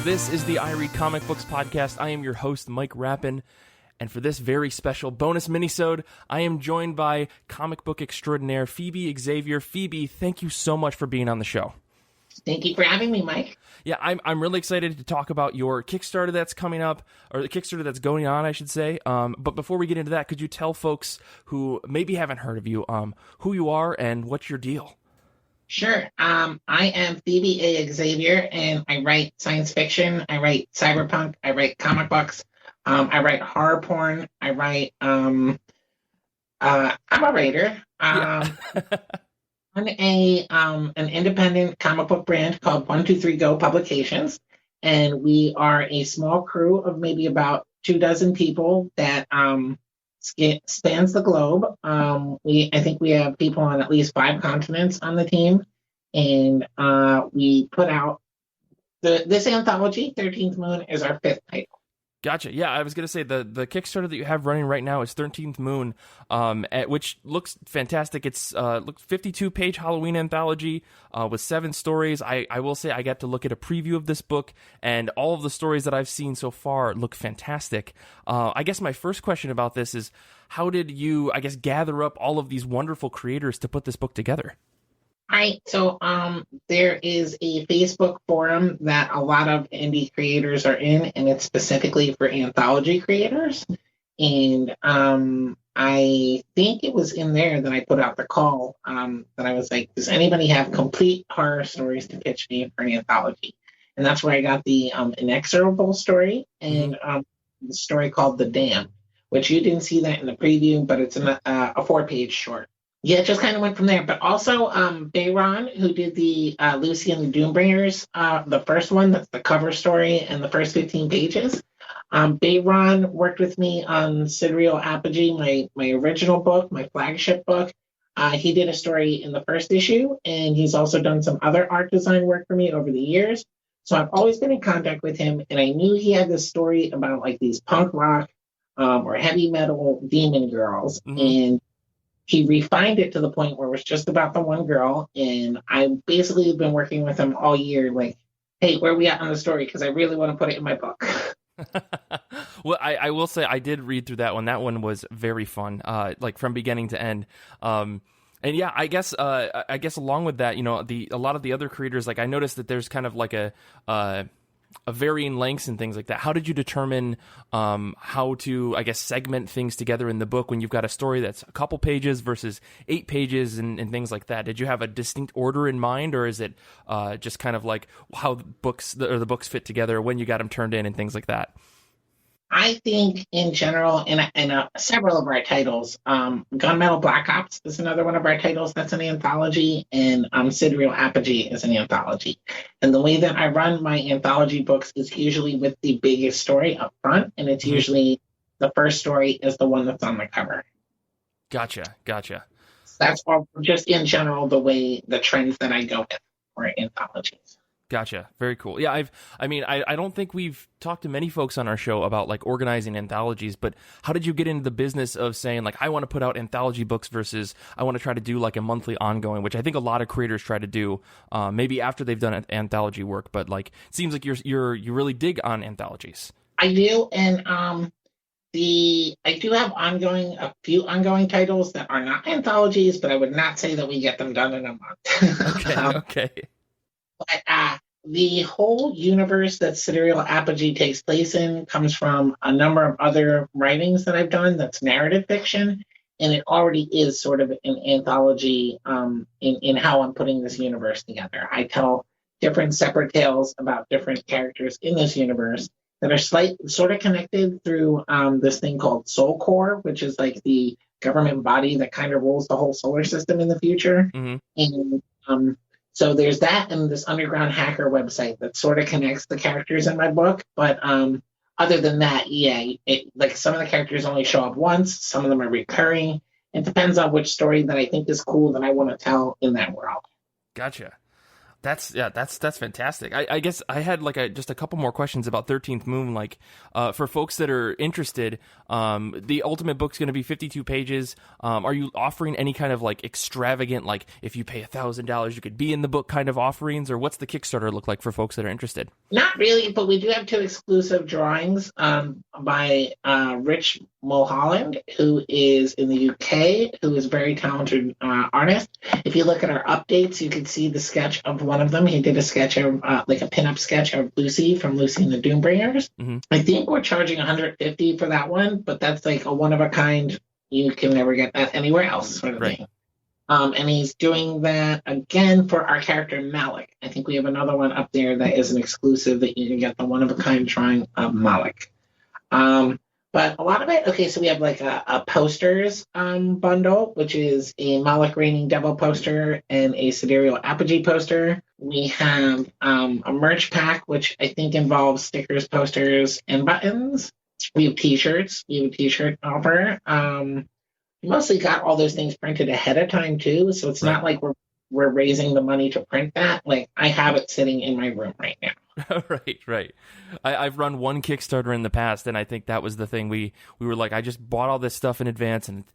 This is the I Read Comic Books podcast. I am your host, Mike Rappin, and for this very special bonus minisode, I am joined by comic book extraordinaire Phoebe Xavier. Phoebe, thank you so much for being on the show. Thank you for having me, Mike. Yeah, I'm really excited to talk about your Kickstarter that's coming up, or the Kickstarter that's going on, I should say. But before we get into that, could you tell folks who maybe haven't heard of you, who you are and what's your deal? Sure. I am Phoebe Xavier, and I write science fiction. I write cyberpunk. I write comic books. I write horror porn. I write. I'm a writer. On an independent comic book brand called 123 Go Publications, and we are a small crew of maybe about 24 people that spans the globe. I think we have people on at least 5 continents on the team, and we put out this anthology. 13th Moon is our 5th title. Gotcha. Yeah, I was going to say the Kickstarter that you have running right now is 13th Moon, which looks fantastic. It's 52-page Halloween Anthology with 7 stories. I will say I got to look at a preview of this book, and all of the stories that I've seen so far look fantastic. I guess my first question about this is, how did you, gather up all of these wonderful creators to put this book together? So there is a Facebook forum that a lot of indie creators are in, and it's specifically for anthology creators. And I think it was in there that I put out the call that I was like, does anybody have complete horror stories to pitch me for an anthology? And that's where I got the Inexorable story and the story called The Dam, which you didn't see that in the preview, but it's a 4-page short. Yeah, it just kind of went from there. But also, Bayron, who did the Lucy and the Doombringers, the first one, that's the cover story and the first 15 pages. Bayron worked with me on Sidereal Apogee, my original book, my flagship book. He did a story in the first issue, and he's also done some other art design work for me over the years. So I've always been in contact with him, and I knew he had this story about like these punk rock or heavy metal demon girls. Mm-hmm. And he refined it to the point where it was just about the one girl, and I basically have been working with him all year, like, hey, where are we at on the story? Because I really want to put it in my book. Well, I will say I did read through that one. That one was very fun, like from beginning to end. And yeah, I guess along with that, a lot of the other creators, like I noticed that there's kind of like a varying lengths and things like that. How did you determine how to, segment things together in the book when you've got a story that's a couple pages versus 8 pages and things like that? Did you have a distinct order in mind, or is it just kind of like how the books fit together when you got them turned in and things like that? I think in general, in several of our titles, Gunmetal Black Ops is another one of our titles that's an anthology, and Sidereal Apogee is an anthology. And the way that I run my anthology books is usually with the biggest story up front, and it's usually the first story is the one that's on the cover. Gotcha. That's all, just in general, the trends that I go with for anthologies. Gotcha. Very cool. Yeah, I don't think we've talked to many folks on our show about like organizing anthologies, but how did you get into the business of saying like, I want to put out anthology books versus I want to try to do like a monthly ongoing, which I think a lot of creators try to do, maybe after they've done anthology work, but like, it seems like you really dig on anthologies. I do. And, I do have a few ongoing titles that are not anthologies, but I would not say that we get them done in a month. Okay. But the whole universe that Sidereal Apogee takes place in comes from a number of other writings that I've done that's narrative fiction, and it already is sort of an anthology in how I'm putting this universe together. I tell different separate tales about different characters in this universe that are sort of connected through this thing called Soul Core, which is like the government body that kind of rules the whole solar system in the future. Mm-hmm. And so there's that, and this underground hacker website that sort of connects the characters in my book. But other than that, like some of the characters only show up once. Some of them are recurring. It depends on which story that I think is cool that I want to tell in that world. Gotcha. That's fantastic. I guess I had like just a couple more questions about 13th Moon. Like, for folks that are interested, the ultimate book's going to be 52 pages. Are you offering any kind of like extravagant, like if you pay $1,000, you could be in the book kind of offerings, or what's the Kickstarter look like for folks that are interested? Not really, but we do have two exclusive drawings by Rich Mulholland, who is in the UK, who is a very talented artist. If you look at our updates, you can see the sketch of one of them. He did a sketch of like a pinup sketch of Lucy from Lucy and the Doombringers. Mm-hmm. I think we're charging $150 for that one, but that's like a one of a kind. You can never get that anywhere else, sort of thing. And he's doing that again for our character Malik. I think we have another one up there that is an exclusive that you can get the one of a kind drawing of Malik. But a lot of it, okay, so we have like a posters bundle, which is a Malik Reigning Devil poster and a Sidereal Apogee poster. We have a merch pack, which I think involves stickers, posters, and buttons. We have t-shirts. We have a t-shirt offer. We mostly got all those things printed ahead of time, too, so it's not like we're raising the money to print that. Like, I have it sitting in my room right now. Right. I've run one Kickstarter in the past, and I think that was the thing. We were like, I just bought all this stuff in advance, and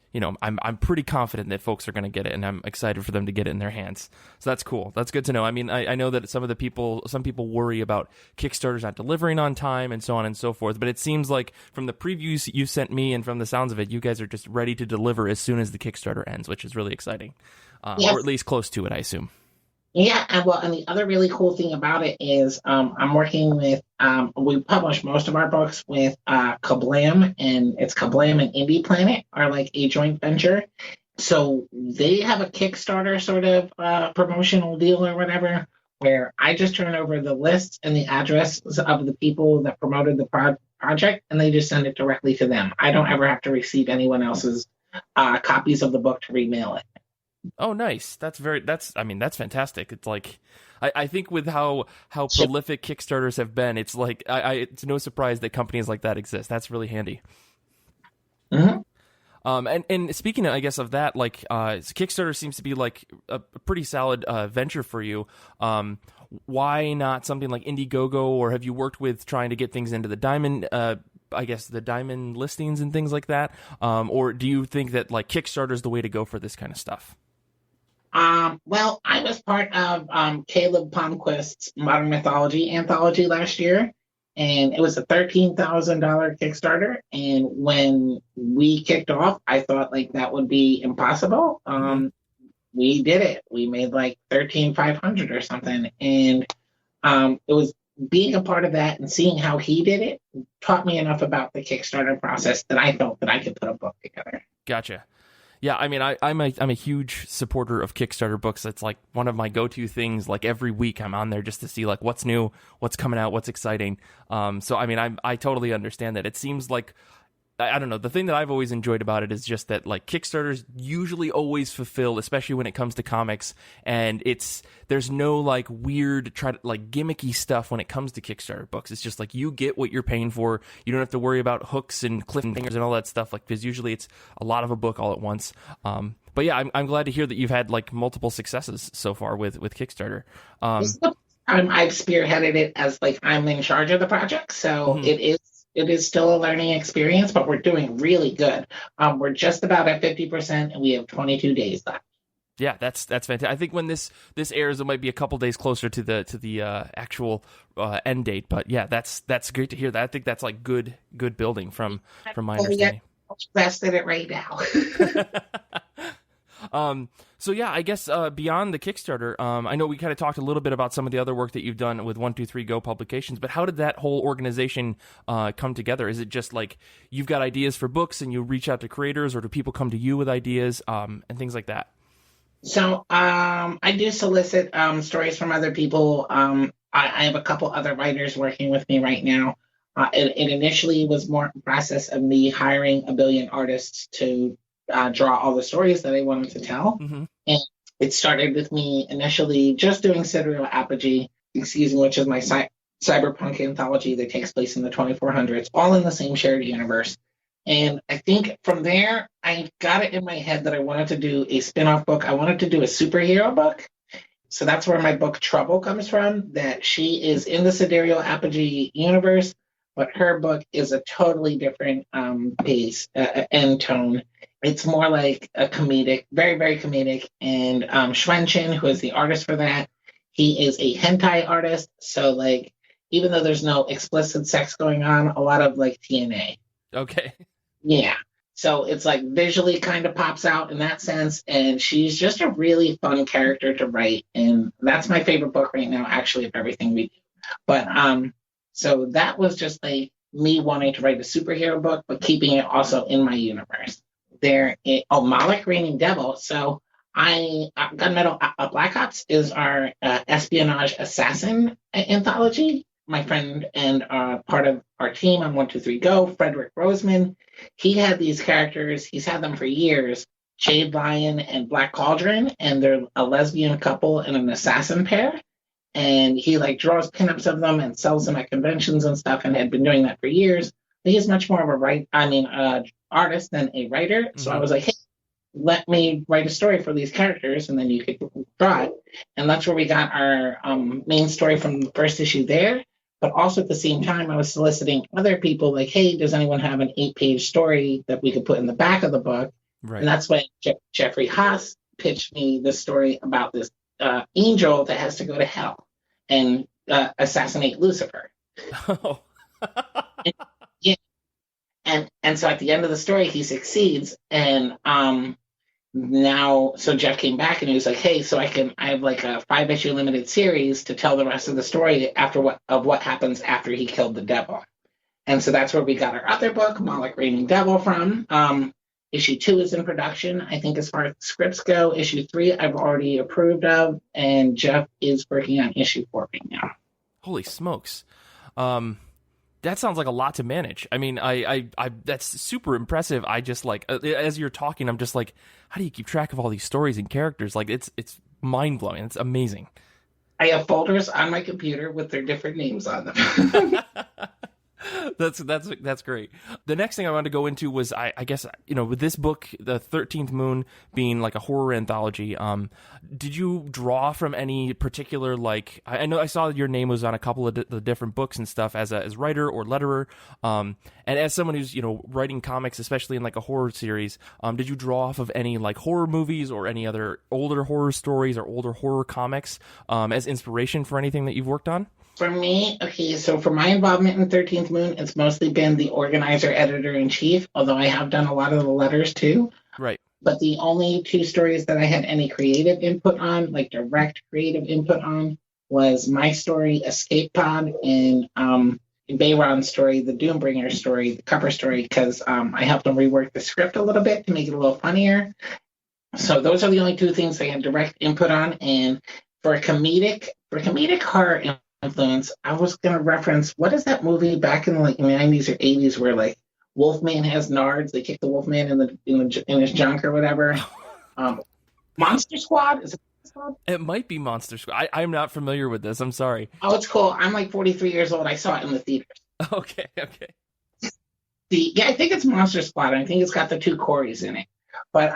I'm pretty confident that folks are going to get it, and I'm excited for them to get it in their hands. So that's cool. That's good to know. I mean, I know that some people worry about Kickstarters not delivering on time and so on and so forth, but it seems like from the previews you sent me and from the sounds of it, you guys are just ready to deliver as soon as the Kickstarter ends, which is really exciting, or at least close to it, I assume. Yeah, and the other really cool thing about it is I'm working with, we publish most of our books with Kablam, and it's Kablam and Indie Planet are like a joint venture. So they have a Kickstarter sort of promotional deal or whatever, where I just turn over the lists and the addresses of the people that promoted the project, and they just send it directly to them. I don't ever have to receive anyone else's copies of the book to remail it. Oh, nice. That's fantastic. It's like, I think with how prolific Kickstarters have been, it's like, it's no surprise that companies like that exist. That's really handy. Mm-hmm. And speaking, I guess, of that, like, Kickstarter seems to be like a pretty solid venture for you. Why not something like Indiegogo, or have you worked with trying to get things into the Diamond, I guess the Diamond listings and things like that? Or do you think that like Kickstarter is the way to go for this kind of stuff? Well, I was part of Caleb Palmquist's Modern Mythology Anthology last year, and it was a $13,000 Kickstarter. And when we kicked off, I thought like that would be impossible. We did it. We made like $13,500 or something, and it was being a part of that and seeing how he did it taught me enough about the Kickstarter process that I felt that I could put a book together. Gotcha. Yeah, I mean, I'm a huge supporter of Kickstarter books. It's like one of my go-to things. Like every week, I'm on there just to see like what's new, what's coming out, what's exciting. So I mean, I totally understand that. It seems like, I don't know, the thing that I've always enjoyed about it is just that like Kickstarters usually always fulfill, especially when it comes to comics, and there's no like weird like gimmicky stuff when it comes to Kickstarter books. It's just like you get what you're paying for. You don't have to worry about hooks and cliffhangers and all that stuff, like, because usually it's a lot of a book all at once. But yeah, I'm glad to hear that you've had like multiple successes so far with Kickstarter. This is the time I've spearheaded it as like I'm in charge of the project, so it is still a learning experience, but we're doing really good. We're just about at 50%, and we have 22 days left. Yeah, that's fantastic. I think when this airs, it might be a couple days closer to the actual end date. But yeah, that's great to hear. That I think that's like good building from my understanding. Invested it right now. So yeah, I guess beyond the Kickstarter, I know we kind of talked a little bit about some of the other work that you've done with 123 Go Publications, but how did that whole organization come together? Is it just like you've got ideas for books and you reach out to creators, or do people come to you with ideas and things like that? So I do solicit stories from other people. I have a couple other writers working with me right now. It initially was more a process of me hiring a billion artists to draw all the stories that I wanted to tell. Mm-hmm. And it started with me initially just doing Sidereal Apogee, which is my cyberpunk anthology that takes place in the 2400s, all in the same shared universe. And I think from there, I got it in my head that I wanted to do a spin-off book. I wanted to do a superhero book. so that's where my book Trouble comes from, that she is in the Sidereal Apogee universe, but her book is a totally different pace and tone. It's more like a comedic, very, very comedic. And Xuan Chin, who is the artist for that, he is a hentai artist. So, like, even though there's no explicit sex going on, a lot of like TNA. Okay. Yeah. So it's like visually kind of pops out in that sense. And she's just a really fun character to write. And that's my favorite book right now, actually, of everything we do. But so that was just like me wanting to write a superhero book, but keeping it also in my universe. Moloch Reigning Devil. So Gunmetal Black Ops is our espionage assassin anthology. My friend and part of our team on 123 Go, Frederick Roseman, he had these characters. He's had them for years, Jade Lion and Black Cauldron, and they're a lesbian couple and an assassin pair. And he like draws pinups of them and sells them at conventions and stuff, and had been doing that for years. But he's much more of artist than a writer. Mm-hmm. So I was like, hey, let me write a story for these characters, and then you could draw it. And that's where we got our main story from the first issue there. But also at the same time, I was soliciting other people like, hey, does anyone have an 8-page story that we could put in the back of the book? Right. And that's when Jeffrey Haas pitched me the story about this angel that has to go to hell and assassinate Lucifer. Oh. And so at the end of the story, he succeeds. And so Jeff came back and he was like, hey, so I have like a 5-issue limited series to tell the rest of the story what happens after he killed the devil. And so that's where we got our other book, Moloch Reigning Devil, from. Issue 2 is in production. I think as far as scripts go, issue 3 I've already approved of, and Jeff is working on issue 4 right now. Holy smokes. That sounds like a lot to manage. I mean, I that's super impressive. I just like, as you're talking, I'm just like, how do you keep track of all these stories and characters? Like, it's mind blowing. It's amazing. I have folders on my computer with their different names on them. That's great. The next thing I wanted to go into was, I guess, with this book, the 13th Moon being like a horror anthology, did you draw from any particular, like, I know I saw your name was on a couple of the different books and stuff as writer or letterer, and as someone who's, writing comics, especially in like a horror series, did you draw off of any like horror movies or any other older horror stories or older horror comics as inspiration for anything that you've worked on? For me, okay, so for my involvement in 13th Moon, it's mostly been the organizer, editor-in-chief, although I have done a lot of the letters too. Right. But the only 2 stories that I had any creative input on, like direct creative input on, was my story, Escape Pod, and Bayron's story, the Doombringer story, the cover story, because I helped them rework the script a little bit to make it a little funnier. So those are the only 2 things I had direct input on. And for comedic horror influence, I was going to reference, what is that movie back in the like 90s or 80s where like Wolfman has nards, they kick the Wolfman in his junk or whatever. Monster Squad? Is it Monster Squad? It might be Monster Squad. I'm not familiar with this. I'm sorry. Oh, it's cool. I'm like 43 years old. I saw it in the theaters. Okay. I think it's Monster Squad. I think it's got the 2 Corys in it. But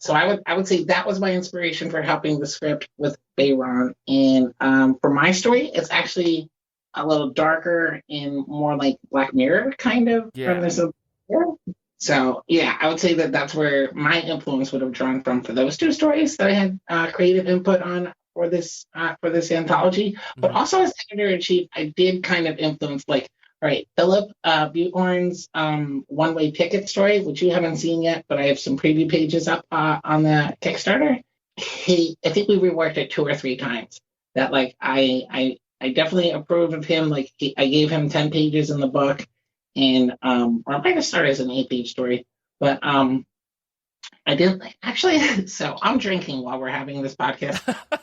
so I would say that was my inspiration for helping the script with Bayron. And for my story, it's actually a little darker and more like Black Mirror kind of. Yeah. So yeah, I would say that that's where my influence would have drawn from for those 2 stories that I had creative input on for this anthology. But also as editor-in-chief, I did kind of influence like, all right, Philip Buthorn's One-Way Ticket story, which you haven't seen yet, but I have some preview pages up on the Kickstarter. I think we reworked it 2 or 3 times. That like I definitely approve of him. Like I gave him 10 pages in the book, and or I might have started as an 8-page story, but I didn't actually. So I'm drinking while we're having this podcast.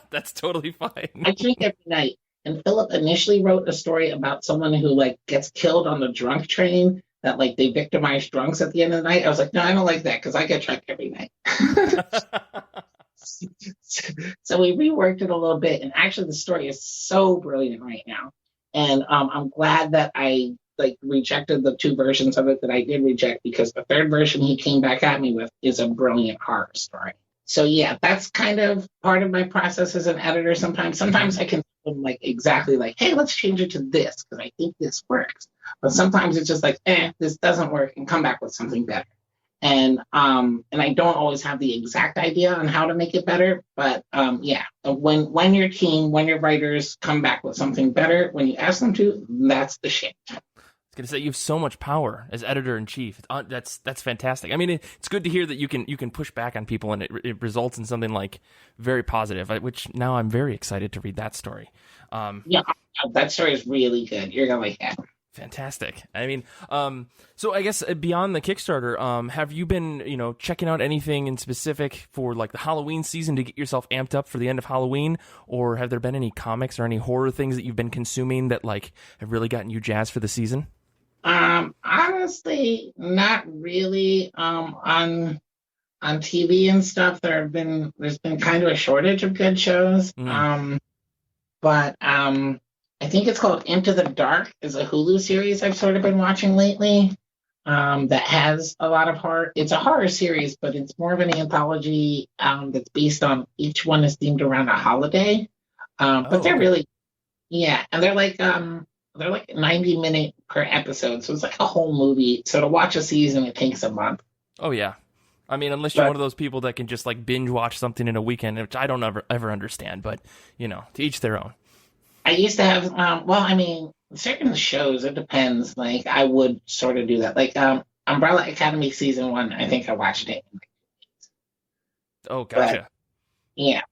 That's totally fine. I drink every night. And Philip initially wrote a story about someone who like gets killed on the drunk train, that like they victimize drunks at the end of the night. I was like, no, I don't like that because I get drunk every night. So we reworked it a little bit, and actually the story is so brilliant right now. And I'm glad that I like rejected the 2 versions of it that I did reject, because the 3rd version he came back at me with is a brilliant horror story. So yeah, that's kind of part of my process as an editor. Sometimes I can tell them, like, exactly, like, hey, let's change it to this because I think this works. But sometimes it's just like, this doesn't work, and come back with something better. And I don't always have the exact idea on how to make it better. But yeah, when your team, when your writers come back with something better, when you ask them to, that's the shit. Gonna say you have so much power as editor in chief. That's fantastic. I mean, it's good to hear that you can push back on people and it results in something like very positive. Which now I'm very excited to read that story. Yeah, that story is really good. You're gonna like that. Fantastic. I mean, so I guess beyond the Kickstarter, have you been, checking out anything in specific for like the Halloween season to get yourself amped up for the end of Halloween? Or have there been any comics or any horror things that you've been consuming that like have really gotten you jazzed for the season? Honestly, not really. On TV and stuff, there's been kind of a shortage of good shows. But I think it's called Into the Dark is a Hulu series I've sort of been watching lately. That has a lot of horror. It's a horror series, but it's more of an anthology that's based on each one is themed around a holiday. But they're really, yeah, and they're like 90-minute per episode, so it's like a whole movie. So to watch a season, it takes a month. Oh yeah, I mean, unless you're one of those people that can just like binge watch something in a weekend, which I don't ever understand. But to each their own. I used to have, well, I mean, certain shows, it depends. Like, I would sort of do that. Like, Umbrella Academy season 1, I think I watched it. Oh, gotcha.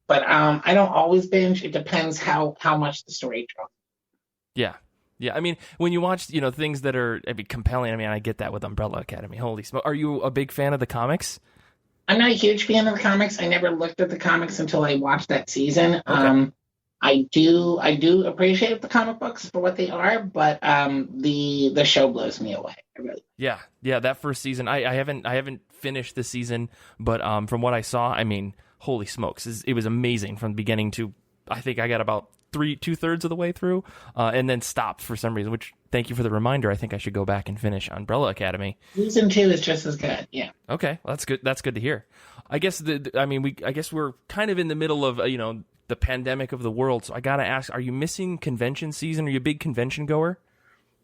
But I don't always binge. It depends how much the story draws. Yeah. Yeah, I mean, when you watch, things that are compelling, I mean, I get that with Umbrella Academy. Holy smoke. Are you a big fan of the comics? I'm not a huge fan of the comics. I never looked at the comics until I watched that season. Okay. I do appreciate the comic books for what they are, but the show blows me away. Yeah, that first season, I haven't finished the season, but from what I saw, I mean, holy smokes, it was amazing from the beginning to, I think I got about 2/3 of the way through, and then stopped for some reason. Which, thank you for the reminder. I think I should go back and finish Umbrella Academy. Season 2 is just as good. Yeah. Okay, well, that's good. That's good to hear. I guess I guess we're kind of in the middle of the pandemic of the world. So I gotta ask: are you missing convention season? Are you a big convention goer?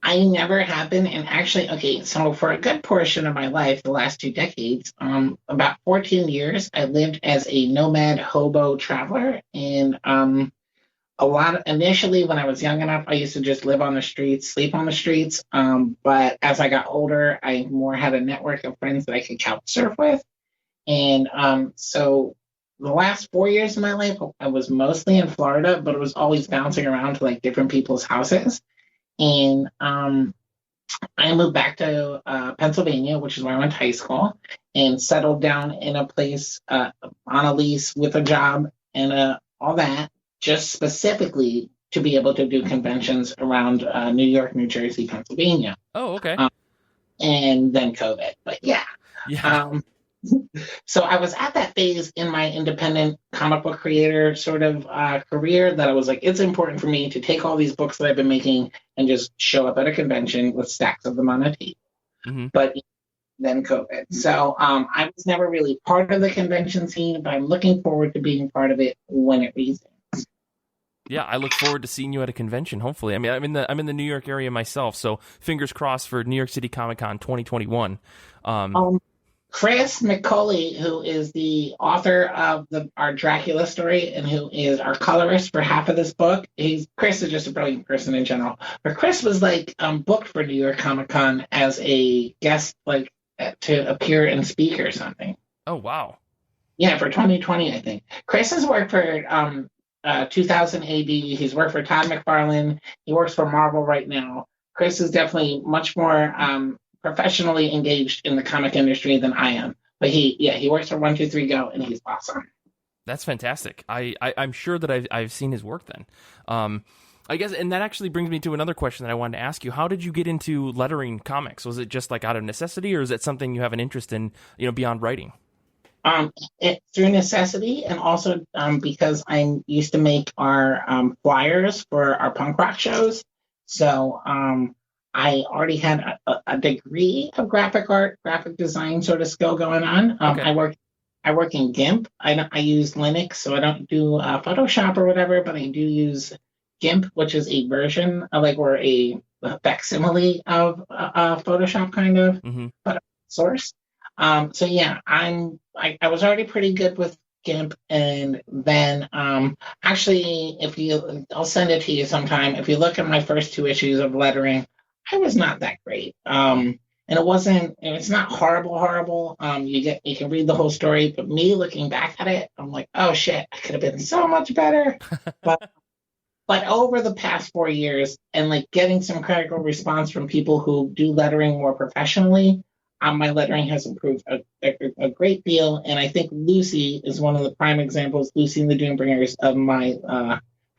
I never have been, and actually, okay. So for a good portion of my life, the last 2 decades, about 14 years, I lived as a nomad hobo traveler, and initially when I was young enough, I used to just live on the streets, sleep on the streets. But as I got older, I more had a network of friends that I could couch surf with. And so the last 4 years of my life, I was mostly in Florida, but it was always bouncing around to like different people's houses. And I moved back to Pennsylvania, which is where I went to high school, and settled down in a place on a lease with a job and all that, just specifically to be able to do conventions around New York, New Jersey, Pennsylvania. Oh, okay. And then COVID. But yeah. So I was at that phase in my independent comic book creator sort of career that I was like, it's important for me to take all these books that I've been making and just show up at a convention with stacks of them on a table. Mm-hmm. But then COVID. So I was never really part of the convention scene, but I'm looking forward to being part of it when it resumes. Yeah, I look forward to seeing you at a convention. Hopefully, I mean, I'm in the New York area myself, so fingers crossed for New York City Comic Con 2021. Chris McCully, who is the author of our Dracula story and who is our colorist for half of this book, Chris is just a brilliant person in general. But Chris was like booked for New York Comic Con as a guest, like to appear and speak or something. Oh wow! Yeah, for 2020, I think. Chris has worked for 2000 AD. He's worked for Todd McFarlane. He works for Marvel right now. Chris is definitely much more professionally engaged in the comic industry than I am. But he works for 123 Go, and he's awesome. That's fantastic. I'm sure that I've seen his work then. I guess, and that actually brings me to another question that I wanted to ask you. How did you get into lettering comics? Was it just like out of necessity, or is it something you have an interest in, beyond writing? Through necessity, and also because I used to make our flyers for our punk rock shows. So I already had a degree of graphic art, graphic design sort of skill going on. Okay. I worked I work in GIMP. I use Linux, so I don't do Photoshop or whatever, but I do use GIMP, which is a version of like or a facsimile of Photoshop kind of, Hmm. but source. So yeah, I was already pretty good with GIMP, and then actually, if you I'll send it to you sometime. If you look at my first two issues of lettering, I was not that great. And it's not horrible. You can read the whole story, but me looking back at it, I'm like, oh shit, I could have been so much better. But over the past 4 years and like getting some critical response from people who do lettering more professionally, my lettering has improved a great deal. And I think Lucy is one of the prime examples, Lucy and the Doombringers, of my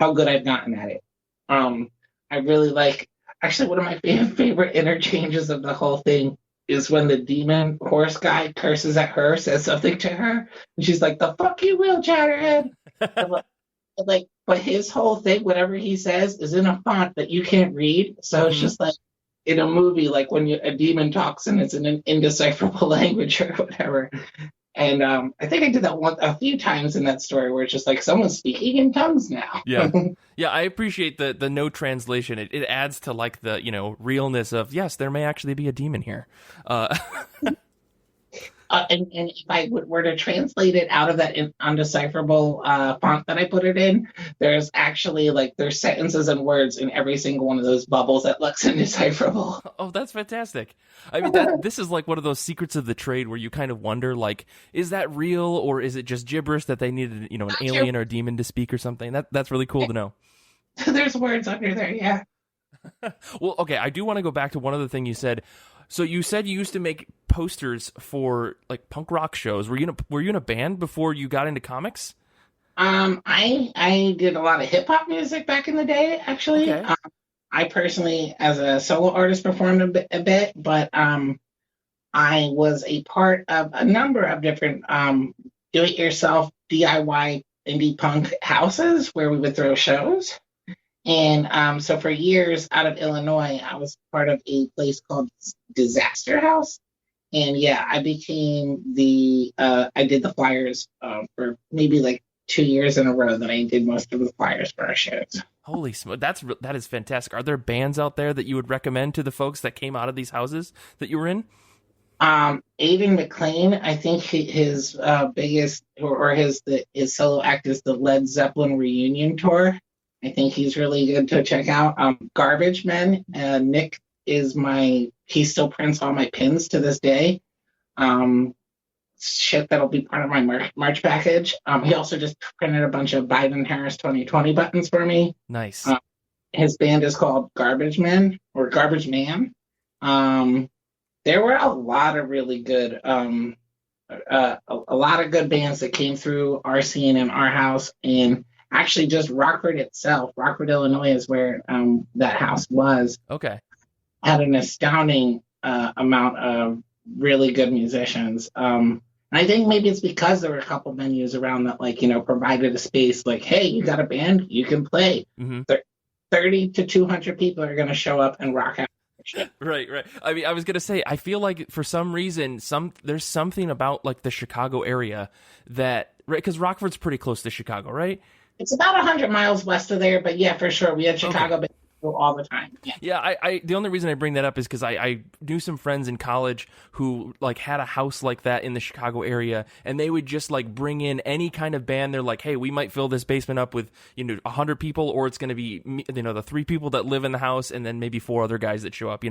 how good I've gotten at it. I really like, actually, one of my favorite interchanges of the whole thing is when the demon horse guy curses at her, says something to her, and she's like, "The fuck you will, Chatterhead." But his whole thing, whatever he says, is in a font that you can't read. So it's Hmm. just like in a movie, like when a demon talks and it's in an indecipherable language or whatever. And I think I did that a few times in that story where it's just like someone's speaking in tongues now. Yeah. Yeah, I appreciate the no translation. It adds to like the, realness of, yes, there may actually be a demon here. And if I were to translate it out of that undecipherable font that I put it in, there's actually there's sentences and words in every single one of those bubbles that looks indecipherable. Oh, that's fantastic. I mean, this is like one of those secrets of the trade where you kind of wonder, like, is that real or is it just gibberish that they needed, an alien or a demon to speak or something? That's really cool to know. There's words under there, yeah. Well, okay, I do want to go back to one other thing you said. So you said you used to make posters for like punk rock shows. Were you in a band before you got into comics? I did a lot of hip hop music back in the day, actually. Okay. I personally, as a solo artist, performed a bit, but I was a part of a number of different do-it-yourself DIY indie punk houses where we would throw shows. And so for years out of Illinois, I was part of a place called Disaster House. And yeah, I did the flyers for maybe like 2 years in a row that I did most of the flyers for our shows. Holy smoke, that is fantastic. Are there bands out there that you would recommend to the folks that came out of these houses that you were in? Aiden McLean, I think his biggest or his solo act is the Led Zeppelin reunion tour. I think he's really good to check out. Garbage Men, Nick he still prints all my pins to this day. Shit, that'll be part of my March package. He also just printed a bunch of Biden Harris 2020 buttons for me. Nice. His band is called Garbage Men or Garbage Man. There were a lot of really good, a lot of good bands that came through our scene in our house, and actually just Rockford itself. Rockford, Illinois, is where that house was. Okay. Had an astounding amount of really good musicians. And I think maybe it's because there were a couple venues around that, provided a space. Like, hey, you got a band, you can play. Mm-hmm. 30 to 200 people are going to show up and rock out. Right. I mean, I was gonna say, I feel like for some reason, there's something about like the Chicago area that, right? Because Rockford's pretty close to Chicago, right? It's about 100 miles west of there, but yeah, for sure, we had Chicago bands all the time. Yeah, I the only reason I bring that up is because I knew some friends in college who like had a house like that in the Chicago area, and they would just like bring in any kind of band. They're like, hey, we might fill this basement up with 100 people, or it's going to be the 3 people that live in the house, and then maybe 4 other guys that show up.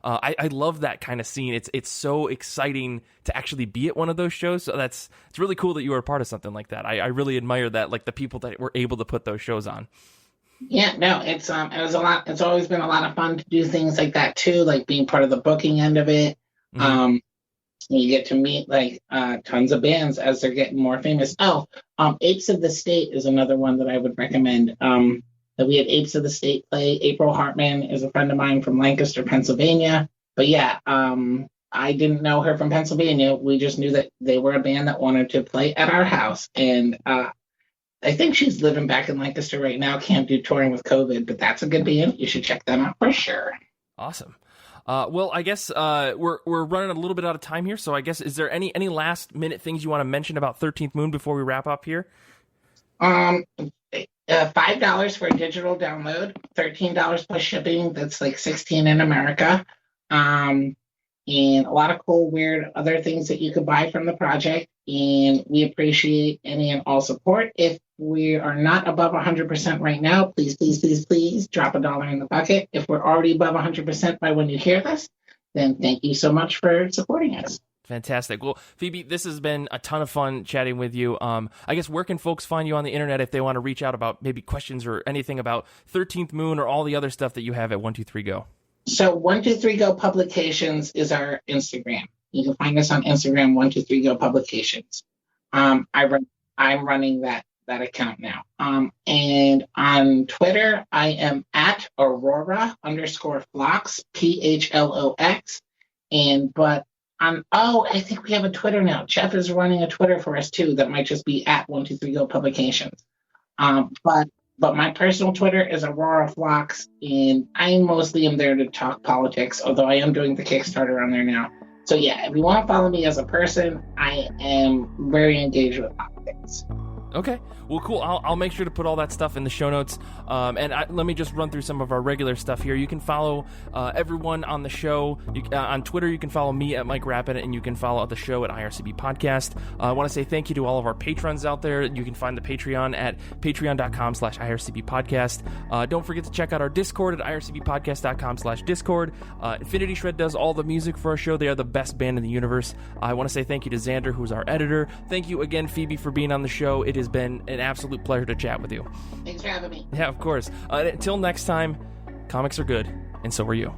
I love that kind of scene. It's so exciting to actually be at one of those shows. So it's really cool that you were a part of something like that. I really admire that, like the people that were able to put those shows on. Yeah, no, it was a lot. It's always been a lot of fun to do things like that too, like being part of the booking end of it. Mm-hmm. You get to meet tons of bands as they're getting more famous. Apes of the State is another one that I would recommend. That we had Apes of the State play. April Hartman is a friend of mine from Lancaster, Pennsylvania. But yeah, I didn't know her from Pennsylvania. We just knew that they were a band that wanted to play at our house, and I think she's living back in Lancaster right now. Can't do touring with COVID, but that's a good band. You should check them out for sure. Awesome. Well, I guess we're running a little bit out of time here, so I guess is there any last minute things you want to mention about 13th Moon before we wrap up here? $5 for a digital download, $13 plus shipping. That's like $16 in America. And a lot of cool, weird other things that you could buy from the project. And we appreciate any and all support. If we are not above 100% right now, please, please, please, please drop $1 in the bucket. If we're already above 100% by when you hear this, then thank you so much for supporting us. Fantastic. Well, Phoebe, this has been a ton of fun chatting with you. I guess where can folks find you on the internet if they want to reach out about maybe questions or anything about 13th Moon or all the other stuff that you have at 123go? So 123go Publications is our Instagram. You can find us on Instagram, 123go Publications. I'm running that account now. And on Twitter, I am at Aurora_Phlox, PHLOX. I think we have a Twitter now. Jeff is running a Twitter for us too. That might just be at 123go Publications. But my personal Twitter is Aurora Phlox, and I mostly am there to talk politics, although I am doing the Kickstarter on there now. So yeah, if you want to follow me as a person, I am very engaged with politics. Okay. Well, cool. I'll make sure to put all that stuff in the show notes. Let me just run through some of our regular stuff here. You can follow everyone on the show. On Twitter, you can follow me at Mike Rapid, and you can follow the show at IRCB Podcast. I want to say thank you to all of our patrons out there. You can find the Patreon at patreon.com/IRCB Podcast. Don't forget to check out our Discord at ircbpodcast.com/Discord. Infinity Shred does all the music for our show. They are the best band in the universe. I want to say thank you to Xander, who's our editor. Thank you again, Phoebe, for being on the show. It has been an absolute pleasure to chat with you. Thanks for having me. Yeah, of course. Until next time, comics are good, and so are you.